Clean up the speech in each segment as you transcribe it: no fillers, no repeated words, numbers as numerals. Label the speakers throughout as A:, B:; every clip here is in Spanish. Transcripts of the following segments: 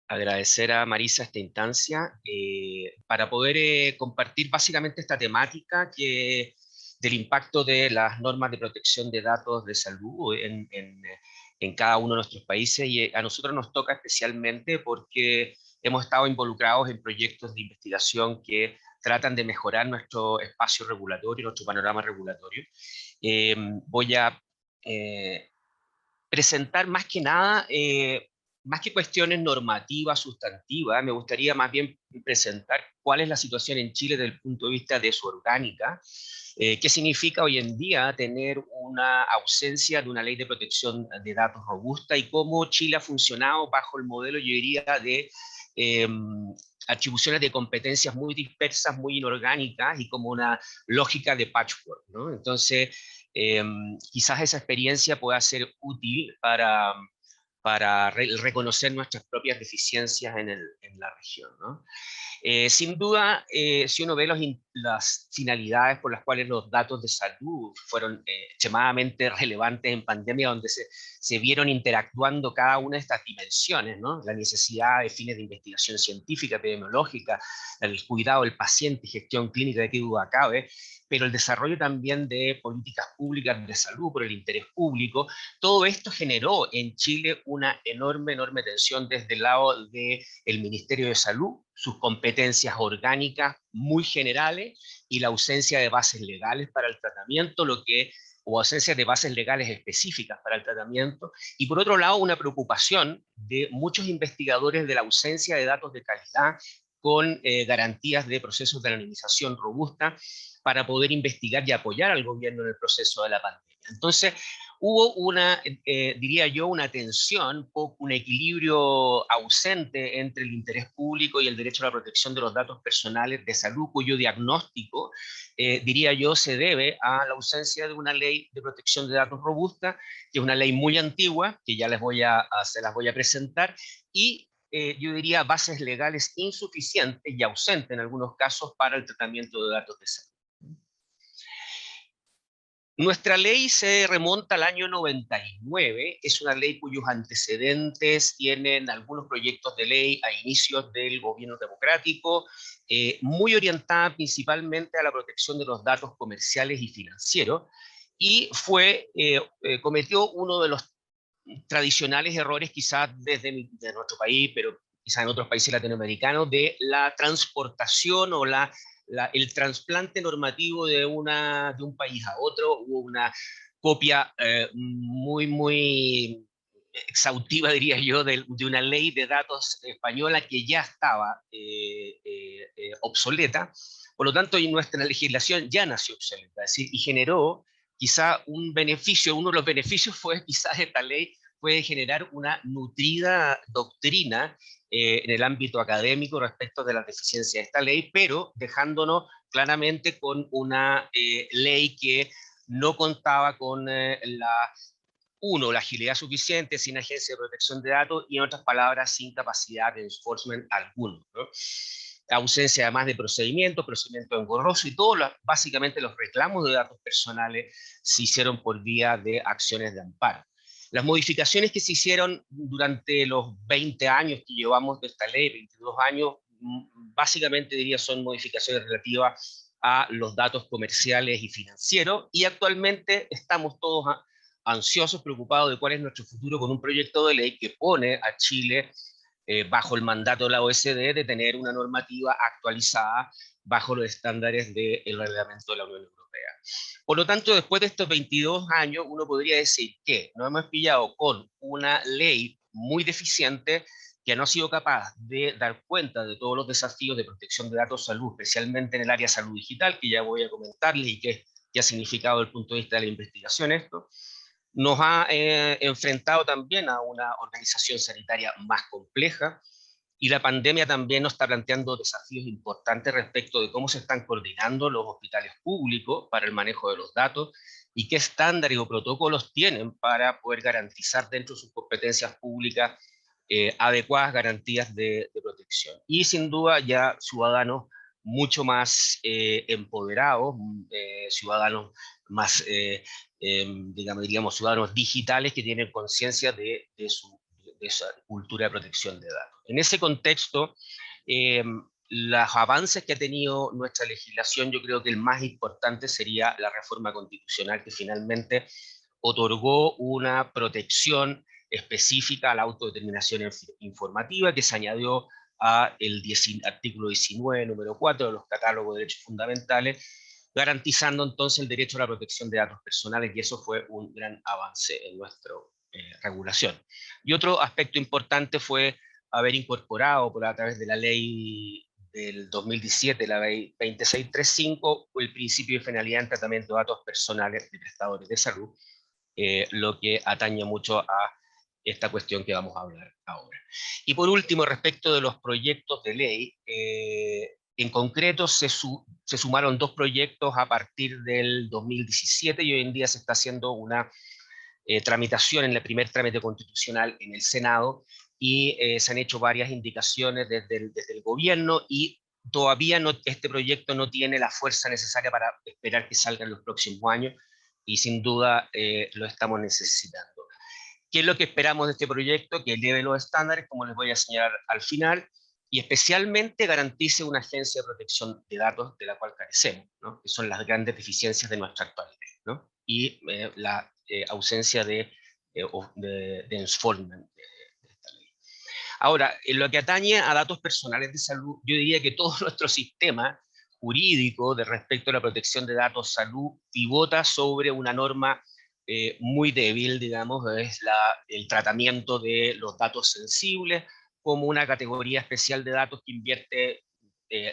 A: agradecer a Marisa esta instancia para poder compartir básicamente esta temática del impacto de las normas de protección de datos de salud en cada uno de nuestros países. Y a nosotros nos toca especialmente porque hemos estado involucrados en proyectos de investigación que tratan de mejorar nuestro espacio regulatorio, nuestro panorama regulatorio. Voy a eh, presentar más que nada, más que cuestiones normativas, sustantivas, me gustaría más bien presentar cuál es la situación en Chile desde el punto de vista de su orgánica, qué significa hoy en día tener una ausencia de una ley de protección de datos robusta y cómo Chile ha funcionado bajo el modelo, yo diría, de eh, atribuciones de competencias muy dispersas, muy inorgánicas y como una lógica de patchwork, ¿no? Entonces, eh, quizás esa experiencia pueda ser útil para reconocer nuestras propias deficiencias en la región, ¿no? Sin duda, si uno ve las finalidades por las cuales los datos de salud fueron extremadamente relevantes en pandemia, donde se vieron interactuando cada una de estas dimensiones, ¿no? La necesidad de fines de investigación científica, epidemiológica, el cuidado del paciente y gestión clínica, de que duda cabe, pero el desarrollo también de políticas públicas de salud por el interés público. Todo esto generó en Chile una enorme, enorme tensión desde el lado del Ministerio de Salud, sus competencias orgánicas muy generales y la ausencia de bases legales para el tratamiento, o ausencia de bases legales específicas para el tratamiento, y por otro lado una preocupación de muchos investigadores de la ausencia de datos de calidad con garantías de procesos de anonimización robusta para poder investigar y apoyar al gobierno en el proceso de la pandemia. Entonces, hubo diría yo, una tensión, un equilibrio ausente entre el interés público y el derecho a la protección de los datos personales de salud, cuyo diagnóstico, diría yo, se debe a la ausencia de una ley de protección de datos robusta, que es una ley muy antigua, que ya se las voy a presentar, y yo diría bases legales insuficientes y ausentes en algunos casos para el tratamiento de datos de salud. Nuestra ley se remonta al año 99, es una ley cuyos antecedentes tienen algunos proyectos de ley a inicios del gobierno democrático, muy orientada principalmente a la protección de los datos comerciales y financieros, y cometió uno de los tradicionales errores quizás de nuestro país, pero quizás en otros países latinoamericanos, de la transportación o el trasplante normativo de un país a otro. Hubo una copia muy, muy exhaustiva, diría yo, de una ley de datos española que ya estaba obsoleta. Por lo tanto, y nuestra legislación ya nació obsoleta, es decir, y generó quizá un beneficio. Uno de los beneficios fue quizás esta ley puede generar una nutrida doctrina en el ámbito académico respecto de las deficiencias de esta ley, pero dejándonos claramente con una ley que no contaba con la agilidad suficiente, sin agencia de protección de datos y, en otras palabras, sin capacidad de enforcement alguno, ¿no? Ausencia además de procedimiento engorroso, y todos básicamente los reclamos de datos personales se hicieron por vía de acciones de amparo. Las modificaciones que se hicieron durante los 20 años que llevamos de esta ley, 22 años, básicamente diría son modificaciones relativas a los datos comerciales y financieros, y actualmente estamos todos ansiosos, preocupados de cuál es nuestro futuro, con un proyecto de ley que pone a Chile bajo el mandato de la OECD de tener una normativa actualizada bajo los estándares del reglamento de la Unión Europea. Por lo tanto, después de estos 22 años, uno podría decir que nos hemos pillado con una ley muy deficiente que no ha sido capaz de dar cuenta de todos los desafíos de protección de datos de salud, especialmente en el área de salud digital, que ya voy a comentarles y que ha significado desde el punto de vista de la investigación esto. Nos ha enfrentado también a una organización sanitaria más compleja, y la pandemia también nos está planteando desafíos importantes respecto de cómo se están coordinando los hospitales públicos para el manejo de los datos y qué estándares o protocolos tienen para poder garantizar dentro de sus competencias públicas adecuadas garantías de protección. Y sin duda ya ciudadanos mucho más empoderados, ciudadanos más digamos, ciudadanos digitales que tienen conciencia esa cultura de protección de datos. En ese contexto, los avances que ha tenido nuestra legislación, yo creo que el más importante sería la reforma constitucional, que finalmente otorgó una protección específica a la autodeterminación informativa, que se añadió a el artículo 19, número 4 de los catálogos de derechos fundamentales, garantizando entonces el derecho a la protección de datos personales, y eso fue un gran avance en nuestra regulación. Y otro aspecto importante fue haber incorporado a través de la ley del 2017, la ley 2635, el principio de finalidad en tratamiento de datos personales de prestadores de salud, lo que atañe mucho a esta cuestión que vamos a hablar ahora. Y por último, respecto de los proyectos de ley, en concreto se sumaron 2 proyectos a partir del 2017 y hoy en día se está haciendo una tramitación en el primer trámite constitucional en el Senado, y se han hecho varias indicaciones desde el gobierno, y todavía este proyecto no tiene la fuerza necesaria para esperar que salga en los próximos años, y sin duda lo estamos necesitando. ¿Qué es lo que esperamos de este proyecto? Que eleve los estándares, como les voy a señalar al final, y especialmente garantice una agencia de protección de datos de la cual carecemos, ¿no? Que son las grandes deficiencias de nuestra actual ley, ¿no? Y la ausencia de enforcement de esta ley. Ahora, en lo que atañe a datos personales de salud, yo diría que todo nuestro sistema jurídico de respecto a la protección de datos salud pivota sobre una norma muy débil, digamos, es el tratamiento de los datos sensibles como una categoría especial de datos que invierte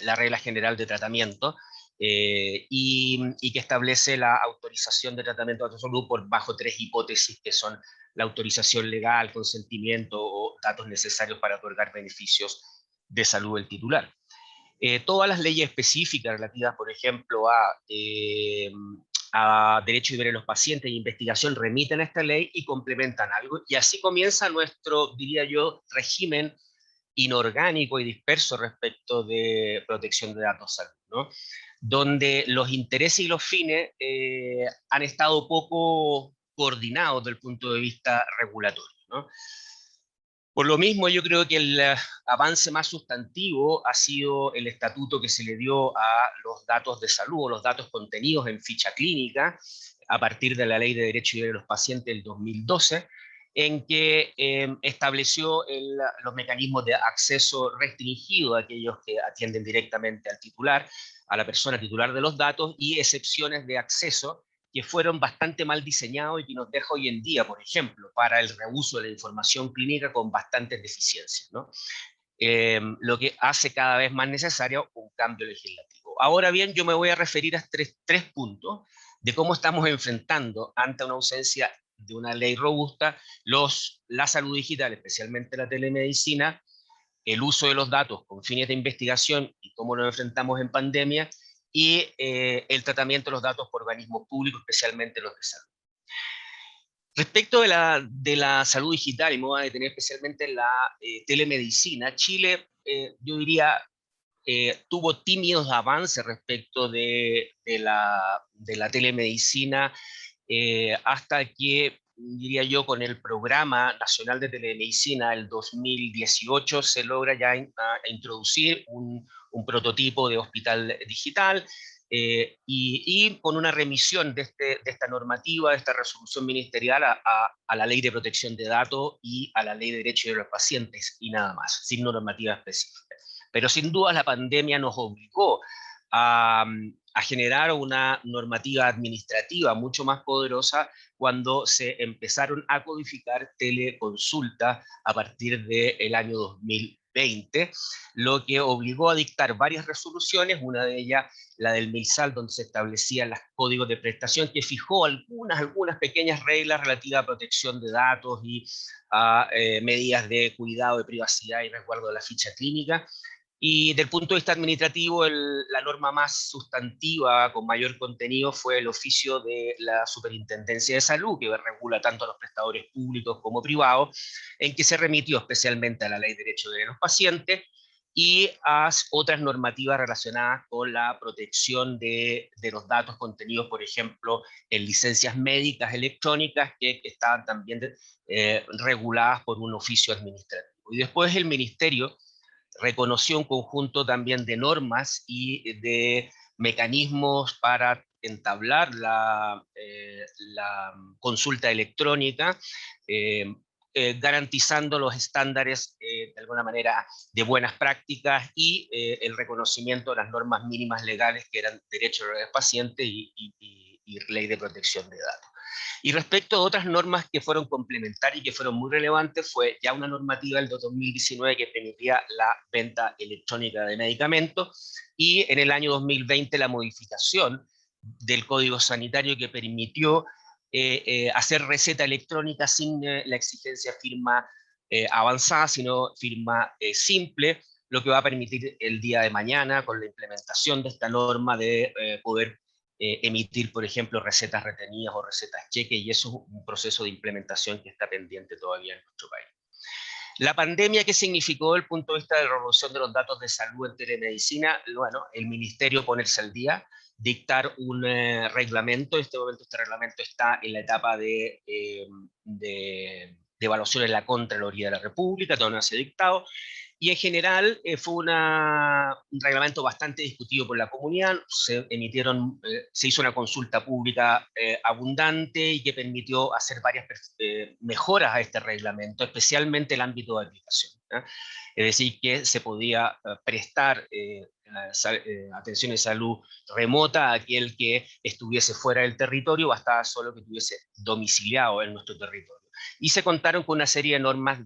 A: la regla general de tratamiento, y que establece la autorización de tratamiento de datos de salud por bajo 3 hipótesis, que son la autorización legal, consentimiento o datos necesarios para otorgar beneficios de salud del titular. Todas las leyes específicas relativas, por ejemplo, a derecho y deber de los pacientes e investigación remiten a esta ley y complementan algo, y así comienza nuestro, diría yo, régimen inorgánico y disperso respecto de protección de datos salud, ¿no? Donde los intereses y los fines han estado poco coordinados desde el punto de vista regulatorio, ¿no? Por lo mismo, yo creo que el avance más sustantivo ha sido el estatuto que se le dio a los datos de salud, o los datos contenidos en ficha clínica, a partir de la Ley de Derecho y Deber de los Pacientes del 2012, en que estableció los mecanismos de acceso restringido a aquellos que atienden directamente al titular, a la persona titular de los datos, y excepciones de acceso que fueron bastante mal diseñados y que nos deja hoy en día, por ejemplo, para el reuso de la información clínica con bastantes deficiencias, ¿no? Lo que hace cada vez más necesario un cambio legislativo. Ahora bien, yo me voy a referir a tres puntos de cómo estamos enfrentando, ante una ausencia de una ley robusta, la salud digital, especialmente la telemedicina, el uso de los datos con fines de investigación y cómo nos enfrentamos en pandemia, y el tratamiento de los datos por organismos públicos, especialmente los de salud. Respecto de la salud digital, y me voy a detener especialmente en la telemedicina, Chile, yo diría, tuvo tímidos avances respecto de la telemedicina, hasta que, diría yo, con el Programa Nacional de Telemedicina el 2018 se logra ya introducir un prototipo de hospital digital, y con una remisión de esta normativa, de esta resolución ministerial a la Ley de Protección de Datos y a la Ley de Derecho de los Pacientes, y nada más, sin normativa específica. Pero sin duda la pandemia nos obligó a generar una normativa administrativa mucho más poderosa cuando se empezaron a codificar teleconsultas a partir del año 2020, lo que obligó a dictar varias resoluciones, una de ellas la del MinSal, donde se establecían los códigos de prestación, que fijó algunas pequeñas reglas relativas a protección de datos y a medidas de cuidado de privacidad y resguardo de la ficha clínica. Y del punto de vista administrativo, la norma más sustantiva, con mayor contenido, fue el oficio de la Superintendencia de Salud, que regula tanto a los prestadores públicos como privados, en que se remitió especialmente a la Ley de Derecho de los Pacientes, y a otras normativas relacionadas con la protección de los datos contenidos, por ejemplo, en licencias médicas electrónicas que estaban también reguladas por un oficio administrativo. Y después el Ministerio reconoció un conjunto también de normas y de mecanismos para entablar la consulta electrónica, eh, garantizando los estándares, de alguna manera, de buenas prácticas y el reconocimiento de las normas mínimas legales que eran derecho del paciente y ley de protección de datos. Y respecto a otras normas que fueron complementarias y que fueron muy relevantes, fue ya una normativa del 2019 que permitía la venta electrónica de medicamentos, y en el año 2020 la modificación del Código Sanitario que permitió hacer receta electrónica sin la exigencia de firma avanzada, sino firma simple, lo que va a permitir el día de mañana, con la implementación de esta norma, de poder emitir, por ejemplo, recetas retenidas o recetas cheque, y eso es un proceso de implementación que está pendiente todavía en nuestro país. La pandemia, ¿qué significó desde el punto de vista de la revolución de los datos de salud en telemedicina? Bueno, el Ministerio ponerse al día, dictar un reglamento. En este momento este reglamento está en la etapa de evaluación en la Contraloría de la República, todavía no se ha dictado, y en general fue un reglamento bastante discutido por la comunidad. Se hizo una consulta pública abundante y que permitió hacer varias mejoras a este reglamento, especialmente el ámbito de aplicación, ¿eh? Es decir, que se podía prestar atención de salud remota a aquel que estuviese fuera del territorio, bastaba solo que estuviese domiciliado en nuestro territorio. Y se contaron con una serie de normas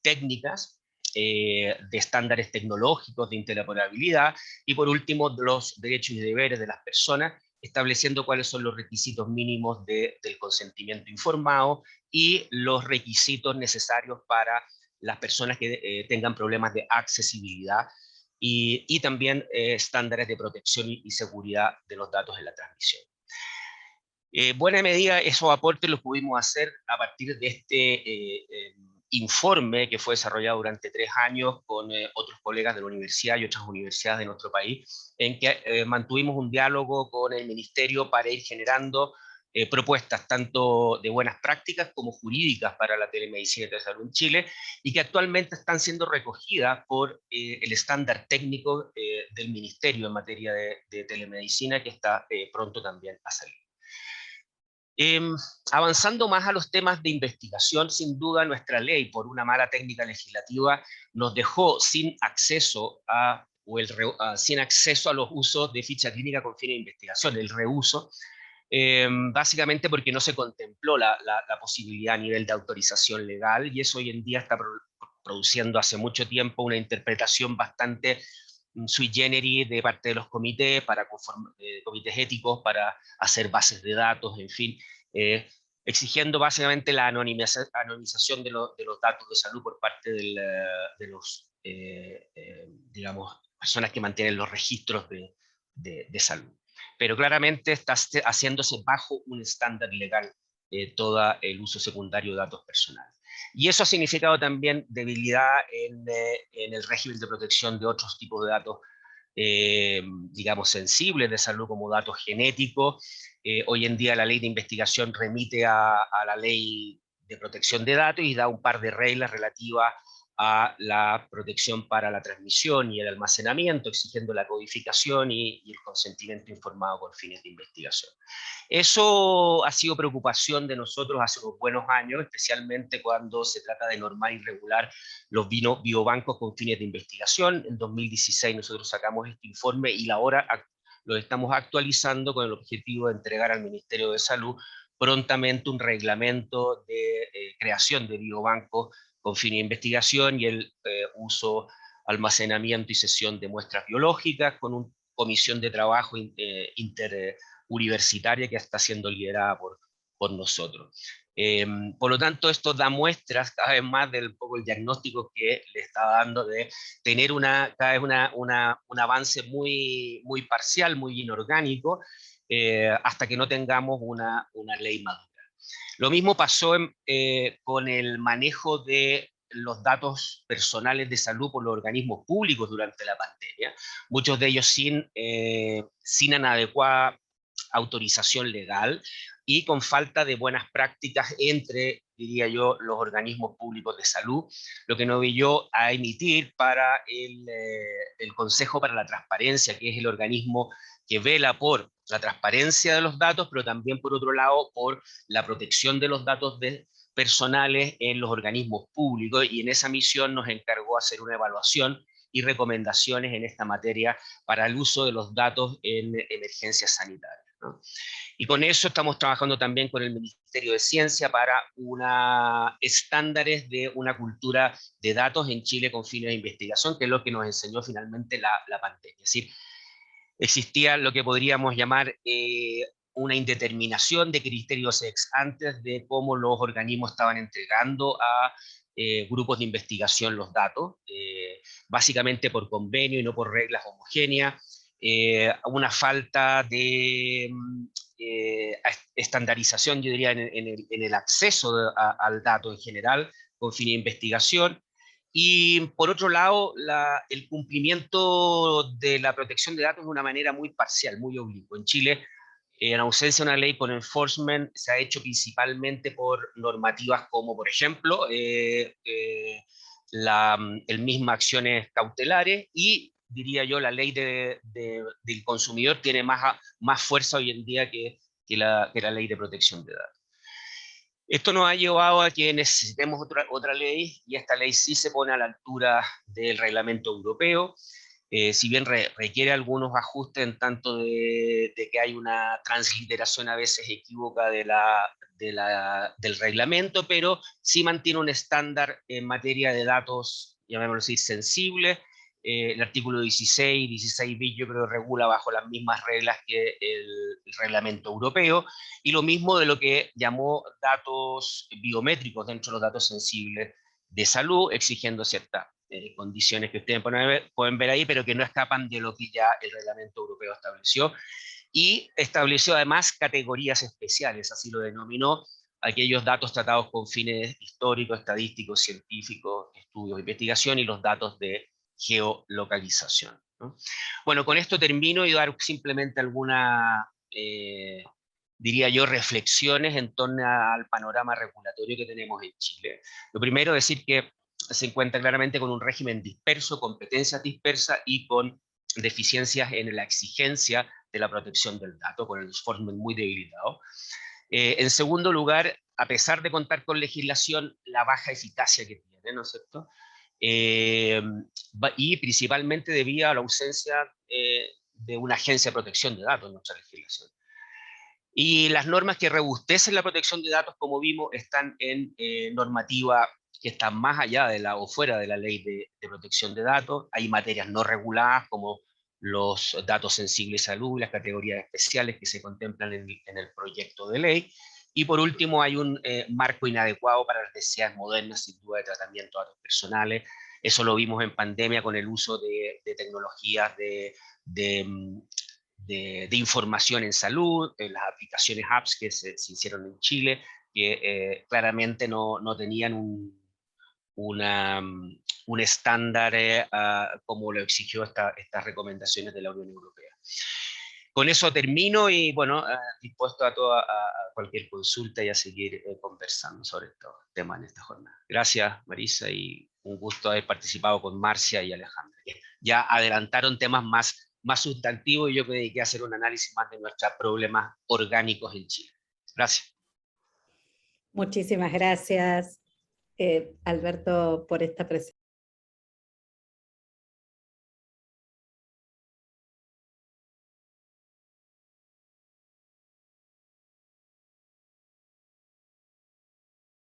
A: técnicas, de estándares tecnológicos, de interoperabilidad, y por último los derechos y deberes de las personas, estableciendo cuáles son los requisitos mínimos del consentimiento informado y los requisitos necesarios para las personas que tengan problemas de accesibilidad, y también estándares de protección y seguridad de los datos en la transmisión. Buena medida esos aportes los pudimos hacer a partir de este informe que fue desarrollado durante 3 años con otros colegas de la universidad y otras universidades de nuestro país, en que mantuvimos un diálogo con el Ministerio para ir generando propuestas tanto de buenas prácticas como jurídicas para la telemedicina y telesalud en Chile, y que actualmente están siendo recogidas por el estándar técnico del Ministerio en materia de telemedicina, que está pronto también a salir. Avanzando más a los temas de investigación, sin duda nuestra ley, por una mala técnica legislativa, nos dejó sin acceso sin acceso a los usos de ficha clínica con fines de investigación, el reuso, básicamente porque no se contempló la posibilidad a nivel de autorización legal, y eso hoy en día está produciendo hace mucho tiempo una interpretación bastante sui generis de parte de los comités, comités éticos para hacer bases de datos, en fin, exigiendo básicamente la anonimización de los datos de salud por parte de los, digamos, personas que mantienen los registros de salud. Pero claramente está haciéndose bajo un estándar legal todo el uso secundario de datos personales. Y eso ha significado también debilidad en el régimen de protección de otros tipos de datos, digamos, sensibles de salud, como datos genéticos. Hoy en día la ley de investigación remite a la ley de protección de datos y da un par de reglas relativas a la protección para la transmisión y el almacenamiento, exigiendo la codificación y el consentimiento informado con fines de investigación. Eso ha sido preocupación de nosotros hace unos buenos años, especialmente cuando se trata de normar y regular los biobancos con fines de investigación. En 2016 nosotros sacamos este informe y ahora lo estamos actualizando con el objetivo de entregar al Ministerio de Salud prontamente un reglamento de creación de biobancos con fin de investigación y el uso, almacenamiento y cesión de muestras biológicas, con una comisión de trabajo interuniversitaria que está siendo liderada por nosotros. Por lo tanto, esto da muestras cada vez más del poco el diagnóstico que le está dando de tener cada vez un avance muy parcial, muy inorgánico, hasta que no tengamos una ley madura. Lo mismo pasó con el manejo de los datos personales de salud por los organismos públicos durante la pandemia, muchos de ellos sin una adecuada autorización legal y con falta de buenas prácticas entre, diría yo, los organismos públicos de salud, lo que nos yo a emitir para el Consejo para la Transparencia, que es el organismo que vela por la transparencia de los datos, pero también, por otro lado, por la protección de los datos personales en los organismos públicos, y en esa misión nos encargó hacer una evaluación y recomendaciones en esta materia para el uso de los datos en emergencias sanitarias, ¿no? Y con eso estamos trabajando también con el Ministerio de Ciencia para estándares de una cultura de datos en Chile con fines de investigación, que es lo que nos enseñó finalmente la pandemia. Es decir, existía lo que podríamos llamar una indeterminación de criterios ex antes de cómo los organismos estaban entregando a grupos de investigación los datos, básicamente por convenio y no por reglas homogéneas, una falta de estandarización, yo diría, en el acceso al dato en general, con fin de investigación. Y por otro lado, el cumplimiento de la protección de datos de una manera muy parcial, muy oblicua. En Chile, en ausencia de una ley por enforcement, se ha hecho principalmente por normativas como, por ejemplo, el misma acciones cautelares, y diría yo, la ley del consumidor tiene más fuerza hoy en día que la ley de protección de datos. Esto nos ha llevado a que necesitemos otra ley, y esta ley sí se pone a la altura del reglamento europeo, si bien requiere algunos ajustes en tanto de que hay una transliteración a veces equívoca del reglamento, pero sí mantiene un estándar en materia de datos, llamémoslo así, sensibles. El artículo 16 bis, yo creo, regula bajo las mismas reglas que el reglamento europeo, y lo mismo de lo que llamó datos biométricos dentro de los datos sensibles de salud, exigiendo ciertas condiciones que ustedes pueden ver ahí, pero que no escapan de lo que ya el reglamento europeo estableció, y estableció además categorías especiales, así lo denominó, aquellos datos tratados con fines históricos, estadísticos, científicos, estudios, investigación, y los datos de geolocalización, ¿no? Bueno, con esto termino y dar simplemente alguna, diría yo, reflexiones en torno al panorama regulatorio que tenemos en Chile. Lo primero, decir que se encuentra claramente con un régimen disperso, competencias dispersas y con deficiencias en la exigencia de la protección del dato, con el enforcement muy debilitado. En segundo lugar, a pesar de contar con legislación, la baja eficacia que tiene, ¿no es cierto? Y principalmente debido a la ausencia de una agencia de protección de datos en nuestra legislación. Y las normas que robustecen la protección de datos, como vimos, están en normativa que están más allá o fuera de la ley de protección de datos. Hay materias no reguladas, como los datos sensibles de salud y las categorías especiales que se contemplan en el proyecto de ley. Y por último, hay un marco inadecuado para las necesidades modernas, sin duda, de tratamiento de datos personales. Eso lo vimos en pandemia con el uso de tecnologías de información en salud, las aplicaciones apps que se hicieron en Chile, que claramente no tenían un estándar como lo exigió estas recomendaciones de la Unión Europea. Con eso termino y, bueno, dispuesto a cualquier consulta y a seguir conversando sobre estos temas en esta jornada. Gracias, Marisa, y un gusto haber participado con Marcia y Alejandra. Ya adelantaron temas más sustantivos, y yo me dediqué a hacer un análisis más de nuestros problemas orgánicos en Chile. Gracias.
B: Muchísimas gracias, Alberto, por esta presentación.